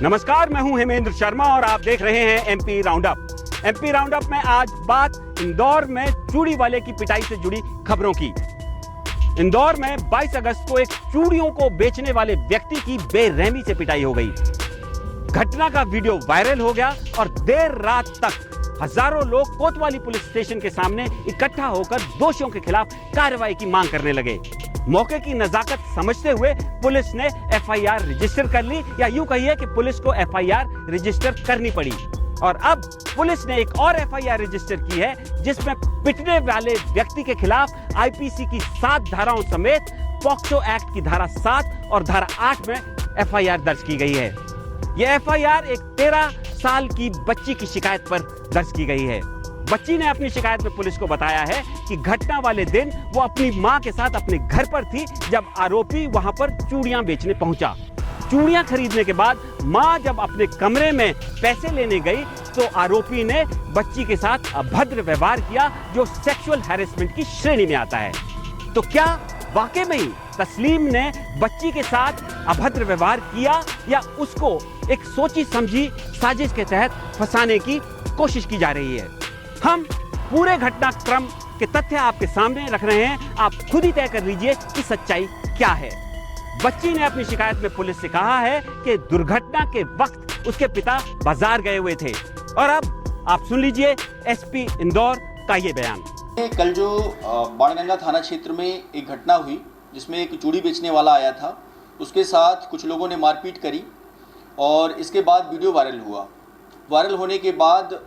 नमस्कार, मैं हूं हेमेंद्र शर्मा और आप देख रहे हैं MP round up. MP round up में आज बात इंदौर में चूड़ी वाले की पिटाई से जुड़ी खबरों की। इंदौर में 22 अगस्त को एक चूड़ियों को बेचने वाले व्यक्ति की बेरहमी से पिटाई हो गई। घटना का वीडियो वायरल हो गया और देर रात तक हजारों लोग कोतवाली पुलिस स्टेशन के सामने इकट्ठा होकर दोषियों के खिलाफ कार्रवाई की मांग करने लगे। मौके की नजाकत समझते हुए पुलिस ने एफआईआर रजिस्टर कर ली, या यूं कहिए कि पुलिस को एफआईआर रजिस्टर करनी पड़ी। और अब पुलिस ने एक और एफआईआर रजिस्टर की है, जिसमें पिटने वाले व्यक्ति के खिलाफ आईपीसी की 7 धाराओं समेत पॉक्सो एक्ट की धारा 7 और धारा 8 में एफआईआर दर्ज की गई है। यह एफआईआर एक 13 साल की बच्ची की शिकायत पर दर्ज की गई है। बच्ची ने अपनी शिकायत में पुलिस को बताया है कि घटना वाले दिन वो अपनी मां के साथ अपने घर पर थी, जब आरोपी वहां पर चूड़ियां बेचने पहुंचा। चूड़ियां खरीदने के बाद मां जब अपने कमरे में पैसे लेने गई तो आरोपी ने बच्ची के साथ अभद्र व्यवहार किया, जो सेक्सुअल हैरेसमेंट की श्रेणी में आता है। तो क्या वाकई में ही तस्लीम ने बच्ची के साथ अभद्र व्यवहार किया, या उसको एक सोची समझी साजिश के तहत फंसाने की कोशिश की जा रही है? हम पूरे घटनाक्रम के तथ्य आपके सामने रख रहे हैं, आप खुद ही तय कर लीजिए कि सच्चाई क्या है। बच्ची ने अपनी शिकायत में पुलिस से कहा है कि दुर्घटना के वक्त उसके पिता बाजार गए हुए थे। और अब आप सुन लीजिए एसपी इंदौर का ये बयान। कल जो बाणगंगा थाना क्षेत्र में एक घटना हुई, जिसमें एक चूड़ी बेचने वाला आया था, उसके साथ कुछ लोगों ने मारपीट करी और इसके बाद वीडियो वायरल हुआ। वायरल होने के बाद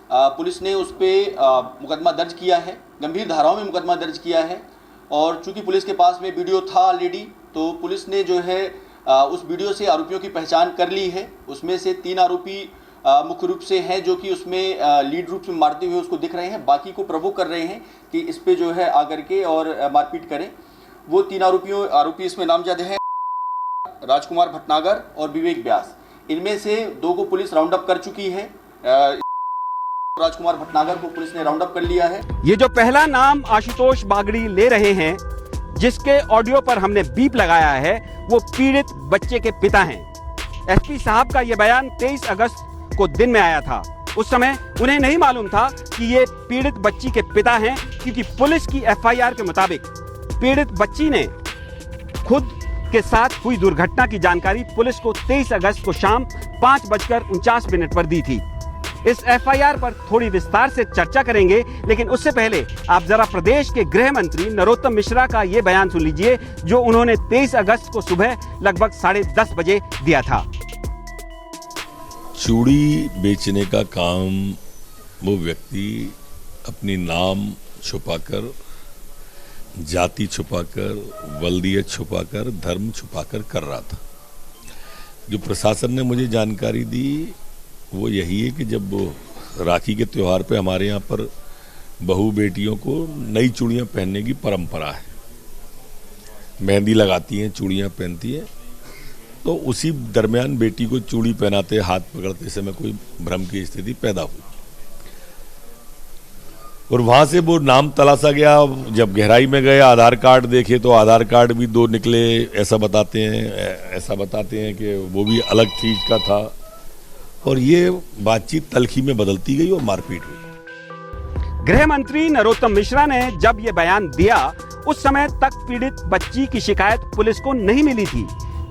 पुलिस ने उस पर मुकदमा दर्ज किया है, गंभीर धाराओं में मुकदमा दर्ज किया है। और चूंकि पुलिस के पास में वीडियो था ऑलरेडी, तो पुलिस ने जो है उस वीडियो से आरोपियों की पहचान कर ली है। उसमें से 3 आरोपी मुख्य रूप से हैं, जो कि उसमें लीड रूप में मारते हुए उसको दिख रहे हैं। बाकी को प्रोवोक कर रहे हैं कि इस पे जो है आकर के और मारपीट करें। वो 3 आरोपी इसमें नामजद हैं, राजकुमार भटनागर और विवेक व्यास। इनमें से 2 को पुलिस राउंड अप कर चुकी है। राजकुमार भटनागर को पुलिस ने राउंड अप कर लिया है। ये जो पहला नाम आशुतोष बागड़ी ले रहे हैं, जिसके ऑडियो पर हमने बीप लगाया है, वो पीड़ित बच्चे के पिता हैं। एसपी साहब का ये बयान 23 अगस्त को दिन में आया था। उस समय उन्हें नहीं मालूम था कि ये पीड़ित बच्ची के पिता हैं, क्योंकि पुलिस की एफआईआर के मुताबिक पीड़ित बच्ची ने खुद के साथ हुई दुर्घटना की जानकारी पुलिस को 23 अगस्त को शाम 5:49 पर दी थी। इस एफआईआर पर थोड़ी विस्तार से चर्चा करेंगे, लेकिन उससे पहले आप जरा प्रदेश के गृह मंत्री नरोत्तम मिश्रा का ये बयान सुन लीजिए, जो उन्होंने 23 अगस्त को सुबह लगभग 10:30 बजे दिया था। चूड़ी बेचने का काम वो व्यक्ति अपनी नाम छुपाकर, जाति छुपाकर, वल्दियत छुपाकर, धर्म छुपाकर कर रहा था। जो प्रशासन ने मुझे जानकारी दी वो यही है कि जब राखी के त्यौहार पे हमारे यहाँ पर बहू बेटियों को नई चूड़ियाँ पहनने की परंपरा है, मेहंदी लगाती हैं, चूड़ियाँ पहनती हैं। तो उसी दरमियान बेटी को चूड़ी पहनाते, हाथ पकड़ते समय कोई भ्रम की स्थिति पैदा हुई और वहाँ से वो नाम तलाशा गया। जब गहराई में गए, आधार कार्ड देखे तो आधार कार्ड भी 2 निकले, ऐसा बताते हैं कि वो भी अलग चीज़ का था। और ये बातचीत तल्खी में बदलती गई और मारपीट हुई। गृह मंत्री नरोत्तम मिश्रा ने जब ये बयान दिया, उस समय तक पीड़ित बच्ची की शिकायत पुलिस को नहीं मिली थी।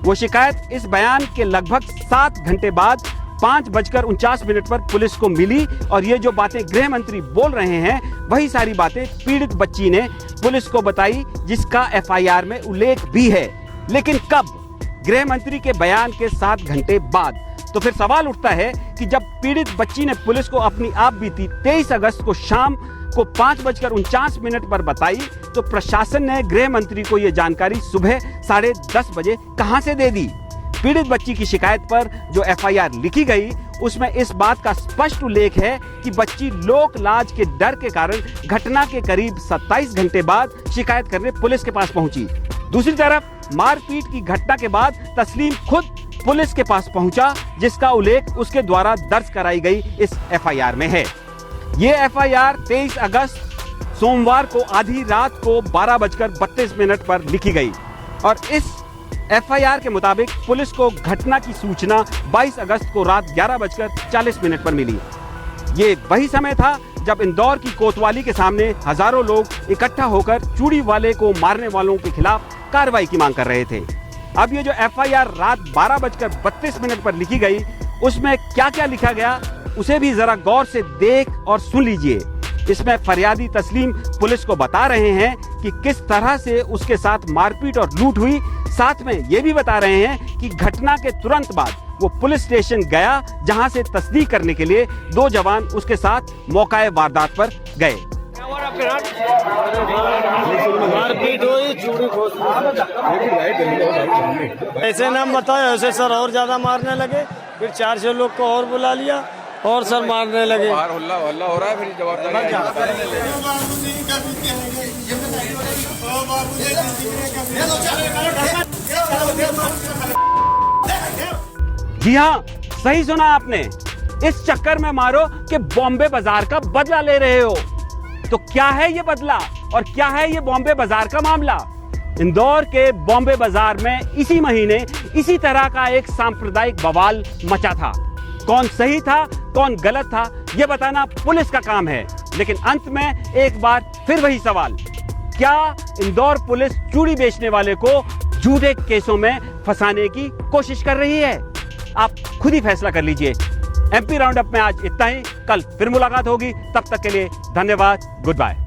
वो शिकायत इस बयान के लगभग 7 घंटे बाद 5:49 पर पुलिस को मिली। और ये जो बातें गृह मंत्री बोल रहे हैं, वही सारी बातें पीड़ित बच्ची ने पुलिस को बताई, जिसका एफआईआर में उल्लेख भी है। लेकिन कब? गृह मंत्री के बयान के 7 घंटे बाद। तो फिर सवाल उठता है कि जब पीड़ित बच्ची ने पुलिस को अपनी आप बीती 23 अगस्त को शाम को 5:49 पर बताई, तो प्रशासन ने गृह मंत्री को यह जानकारी सुबह 10:30 बजे कहां से दे दी? पीड़ित बच्ची की शिकायत पर जो एफआईआर लिखी गई, उसमें इस बात का स्पष्ट उल्लेख है कि बच्ची लोक लाज के डर के कारण घटना के करीब 27 घंटे बाद शिकायत करने पुलिस के पास पहुंची। दूसरी तरफ मारपीट की घटना के बाद तस्लीम खुद पुलिस के पास पहुंचा, जिसका उल्लेख उसके द्वारा दर्ज कराई गई इस एफआईआर में है। ये एफआईआर 23 अगस्त सोमवार को आधी रात को 12:32 पर लिखी गई और इस एफआईआर के मुताबिक पुलिस को घटना की सूचना 22 अगस्त को रात 11:40 पर मिली। ये वही समय था जब इंदौर की कोतवाली के सामने हजारों लोग इकट्ठा होकर चूड़ी वाले को मारने वालों के खिलाफ कार्रवाई की मांग कर रहे थे। अब ये जो एफआईआर रात 12:32 पर लिखी गई, उसमें क्या क्या लिखा गया उसे भी जरा गौर से देख और सुन लीजिए। इसमें फरियादी तस्लीम पुलिस को बता रहे हैं कि किस तरह से उसके साथ मारपीट और लूट हुई। साथ में ये भी बता रहे हैं कि घटना के तुरंत बाद वो पुलिस स्टेशन गया, जहां से तस्दीक करने के लिए 2 जवान उसके साथ मौकाए वारदात पर गए। मारपीट हुई, चूड़ी ऐसे नाम बताया, ऐसे सर और ज्यादा मारने लगे। फिर 400 लोग को और बुला लिया और सर मारने लगे। बाहर हल्ला हो रहा है, फिर जवाबदारी जी हाँ, सही सुना आपने। इस चक्कर में मारो कि बॉम्बे बाजार का बदला ले रहे हो। तो क्या है ये बदला और क्या है ये बॉम्बे बाजार का मामला? इंदौर के बॉम्बे बाजार में इसी महीने इसी तरह का एक सांप्रदायिक बवाल मचा था। कौन सही था, कौन गलत था, यह बताना पुलिस का काम है। लेकिन अंत में एक बार फिर वही सवाल, क्या इंदौर पुलिस चूड़ी बेचने वाले को झूठे केसों में फंसाने की कोशिश कर रही है? आप खुद ही फैसला कर लीजिए। एमपी राउंड अप में आज इतना ही। कल फिर मुलाकात होगी। तब तक के लिए धन्यवाद। Good bye.